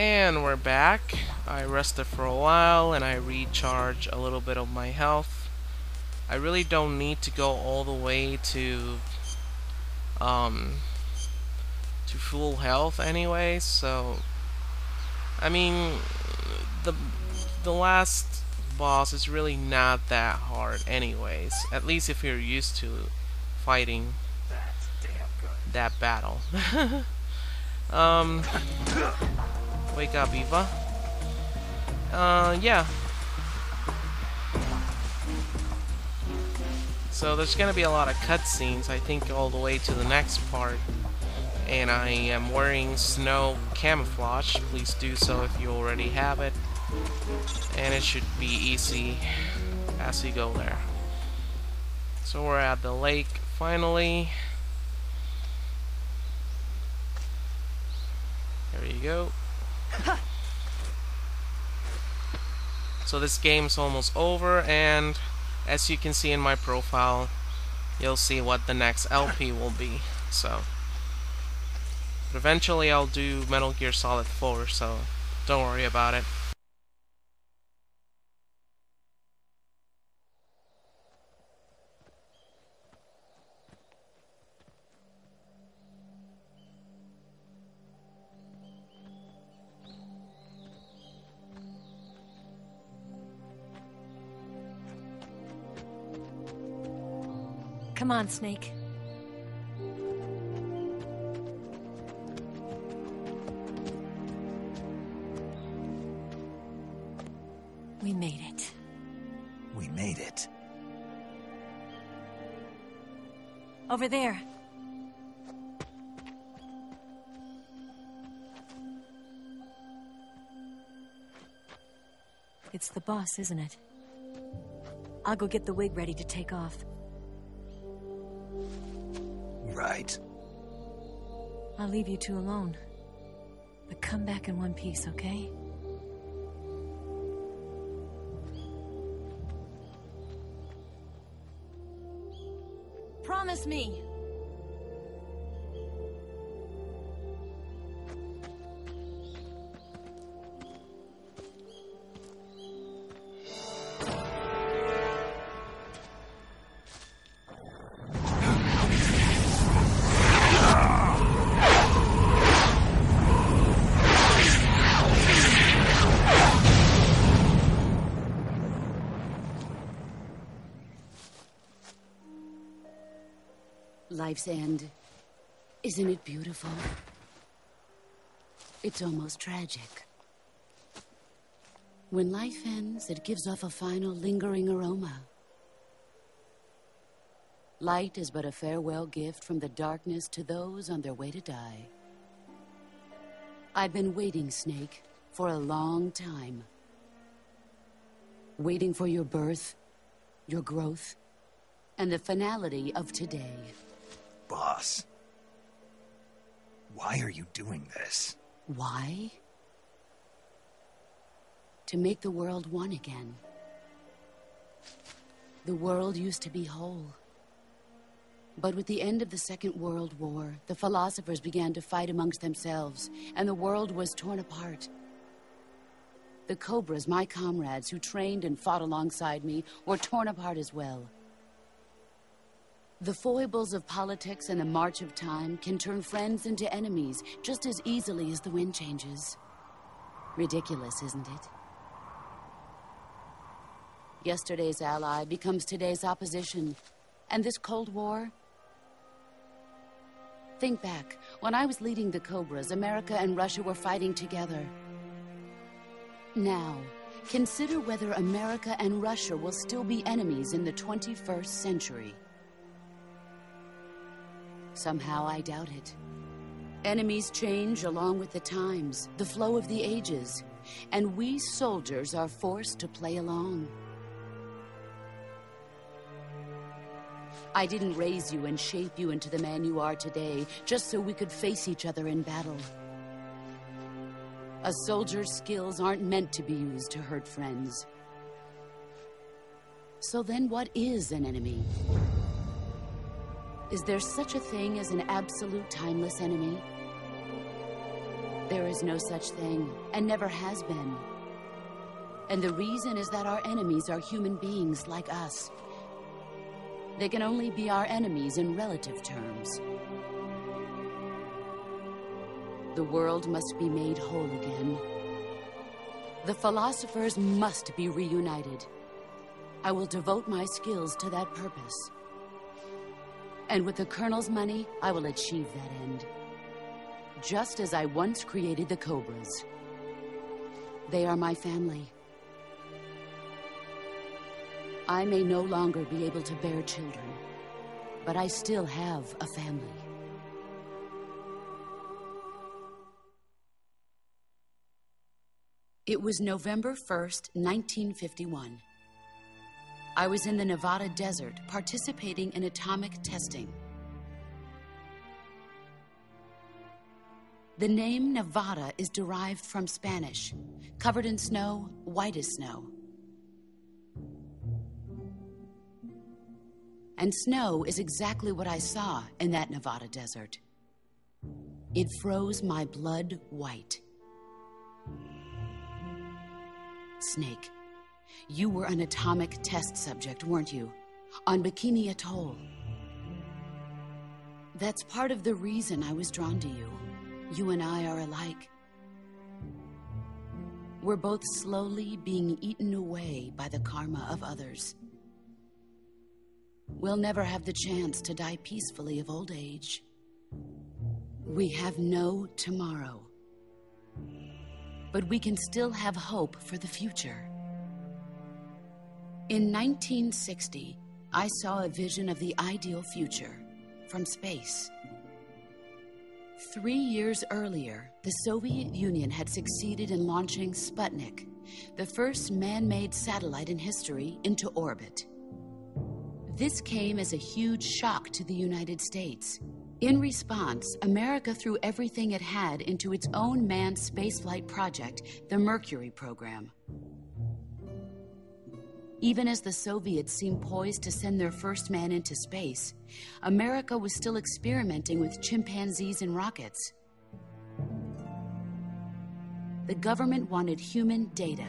And we're back. I rested for a while and I recharged a little bit of my health. I really don't need to go all the way um to full health anyway, so I mean the last boss is really not that hard anyways, at least if you're used to fighting that battle. um Wake up, Eva. Yeah. So there's gonna be a lot of cutscenes, I think, all the way to the next part. And I am wearing snow camouflage. Please do so if you already have it. And it should be easy as you go there. So we're at the lake, finally. There you go. So this game's almost over, and as you can see in my profile, you'll see what the next LP will be. So, but eventually I'll do Metal Gear Solid 4, so don't worry about it. Come on, Snake. We made it. We made it. Over there. It's the boss, isn't it? I'll go get the wig ready to take off. Right. I'll leave you two alone. But come back in one piece, okay? Promise me! Life's end. Isn't it beautiful? It's almost tragic. When life ends, it gives off a final lingering aroma. Light is but a farewell gift from the darkness to those on their way to die. I've been waiting, Snake, for a long time. Waiting for your birth, your growth, and the finality of today. Boss. Why are you doing this? Why? To make the world one again. The world used to be whole. But with the end of the Second World War, the philosophers began to fight amongst themselves, and the world was torn apart. The Cobras, my comrades who trained and fought alongside me, were torn apart as well. The foibles of politics and the march of time can turn friends into enemies just as easily as the wind changes. Ridiculous, isn't it? Yesterday's ally becomes today's opposition. And this Cold War? Think back. When I was leading the Cobras, America and Russia were fighting together. Now, consider whether America and Russia will still be enemies in the 21st century. Somehow I doubt it. Enemies change along with the times, the flow of the ages, and we soldiers are forced to play along. I didn't raise you and shape you into the man you are today just so we could face each other in battle. A soldier's skills aren't meant to be used to hurt friends. So then what is an enemy? Is there such a thing as an absolute timeless enemy? There is no such thing, and never has been. And the reason is that our enemies are human beings like us. They can only be our enemies in relative terms. The world must be made whole again. The philosophers must be reunited. I will devote my skills to that purpose. And with the Colonel's money, I will achieve that end. Just as I once created the Cobras. They are my family. I may no longer be able to bear children, but I still have a family. It was November 1st, 1951. I was in the Nevada desert participating in atomic testing. The name Nevada is derived from Spanish, covered in snow, white as snow. And snow is exactly what I saw in that Nevada desert. It froze my blood white. Snake, you were an atomic test subject, weren't you? On Bikini Atoll. That's part of the reason I was drawn to you. You and I are alike. We're both slowly being eaten away by the karma of others. We'll never have the chance to die peacefully of old age. We have no tomorrow. But we can still have hope for the future. In 1960, I saw a vision of the ideal future from space. 3 years earlier, the Soviet Union had succeeded in launching Sputnik, the first man-made satellite in history, into orbit. This came as a huge shock to the United States. In response, America threw everything it had into its own manned spaceflight project, the Mercury program. Even as the Soviets seemed poised to send their first man into space, America was still experimenting with chimpanzees and rockets. The government wanted human data.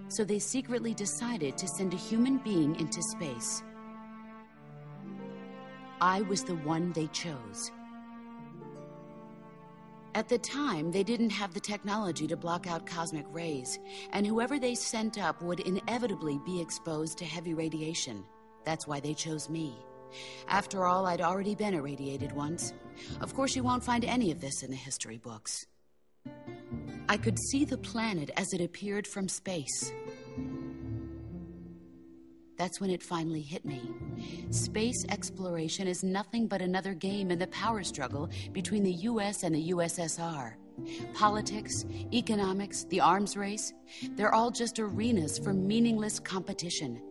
So they secretly decided to send a human being into space. I was the one they chose. At the time, they didn't have the technology to block out cosmic rays, and whoever they sent up would inevitably be exposed to heavy radiation. That's why they chose me. After all, I'd already been irradiated once. Of course, you won't find any of this in the history books. I could see the planet as it appeared from space. That's when it finally hit me. Space exploration is nothing but another game in the power struggle between the US and the USSR. Politics, economics, the arms race, they're all just arenas for meaningless competition.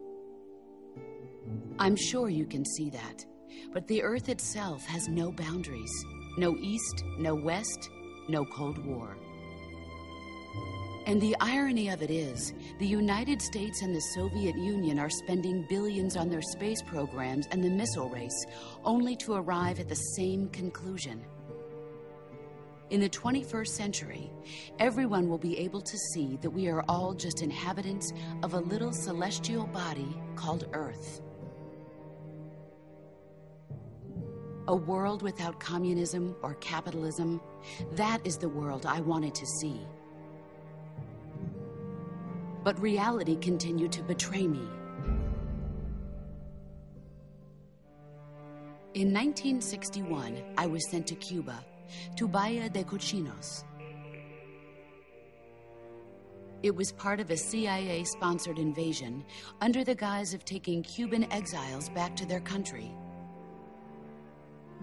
I'm sure you can see that, but the Earth itself has no boundaries. No East, no West, no Cold War. And the irony of it is, the United States and the Soviet Union are spending billions on their space programs and the missile race, only to arrive at the same conclusion. In the 21st century, everyone will be able to see that we are all just inhabitants of a little celestial body called Earth. A world without communism or capitalism, that is the world I wanted to see. But reality continued to betray me. In 1961, I was sent to Cuba, to Bahia de Cochinos. It was part of a CIA-sponsored invasion under the guise of taking Cuban exiles back to their country.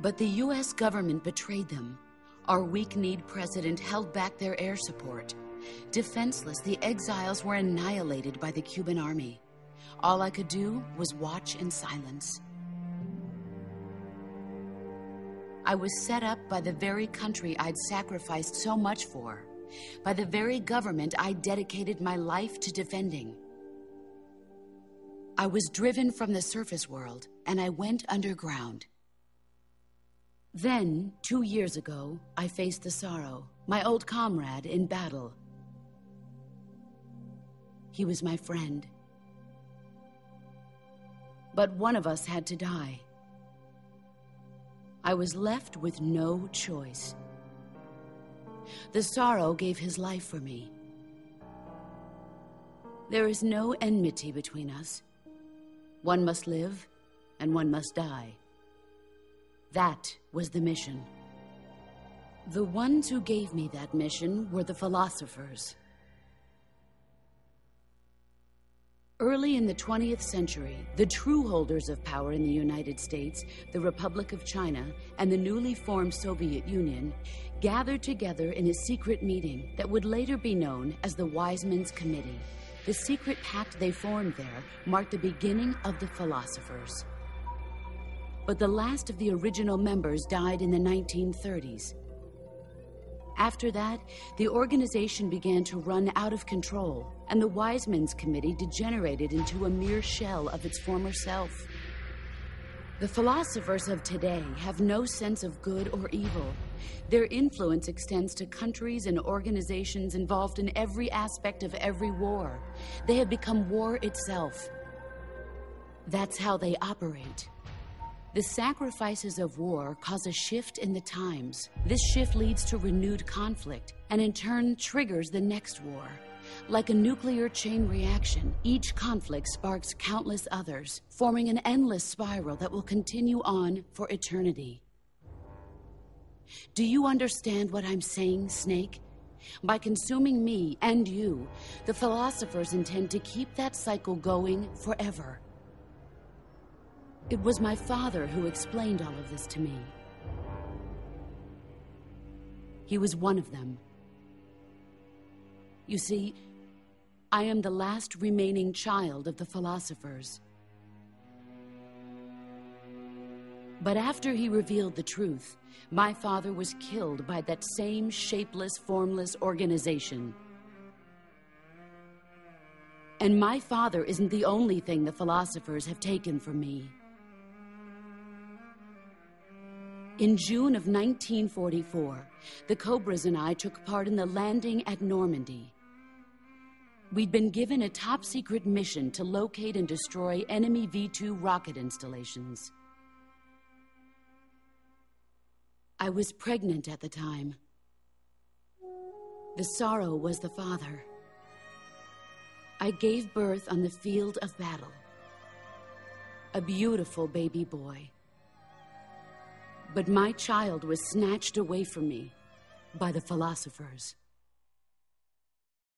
But the US government betrayed them. Our weak-kneed president held back their air support. Defenseless, the exiles were annihilated by the Cuban army. All I could do was watch in silence. I was set up by the very country I'd sacrificed so much for, by the very government I dedicated my life to defending. I was driven from the surface world, and I went underground. Then, 2 years ago, I faced the Sorrow, my old comrade in battle. He was my friend. But one of us had to die. I was left with no choice. The Sorrow gave his life for me. There is no enmity between us. One must live, and one must die. That was the mission. The ones who gave me that mission were the philosophers. Early in the 20th century, the true holders of power in the United States, the Republic of China, and the newly formed Soviet Union gathered together in a secret meeting that would later be known as the Wiseman's Committee. The secret pact they formed there marked the beginning of the philosophers. But the last of the original members died in the 1930s. After that, the organization began to run out of control, and the Wiseman's Committee degenerated into a mere shell of its former self. The philosophers of today have no sense of good or evil. Their influence extends to countries and organizations involved in every aspect of every war. They have become war itself. That's how they operate. The sacrifices of war cause a shift in the times. This shift leads to renewed conflict, and in turn triggers the next war. Like a nuclear chain reaction, each conflict sparks countless others, forming an endless spiral that will continue on for eternity. Do you understand what I'm saying, Snake? By consuming me and you, the philosophers intend to keep that cycle going forever. It was my father who explained all of this to me. He was one of them. You see, I am the last remaining child of the philosophers. But after he revealed the truth, my father was killed by that same shapeless, formless organization. And my father isn't the only thing the philosophers have taken from me. In June of 1944, the Cobras and I took part in the landing at Normandy. We'd been given a top-secret mission to locate and destroy enemy V-2 rocket installations. I was pregnant at the time. The Sorrow was the father. I gave birth on the field of battle. A beautiful baby boy. But my child was snatched away from me by the philosophers.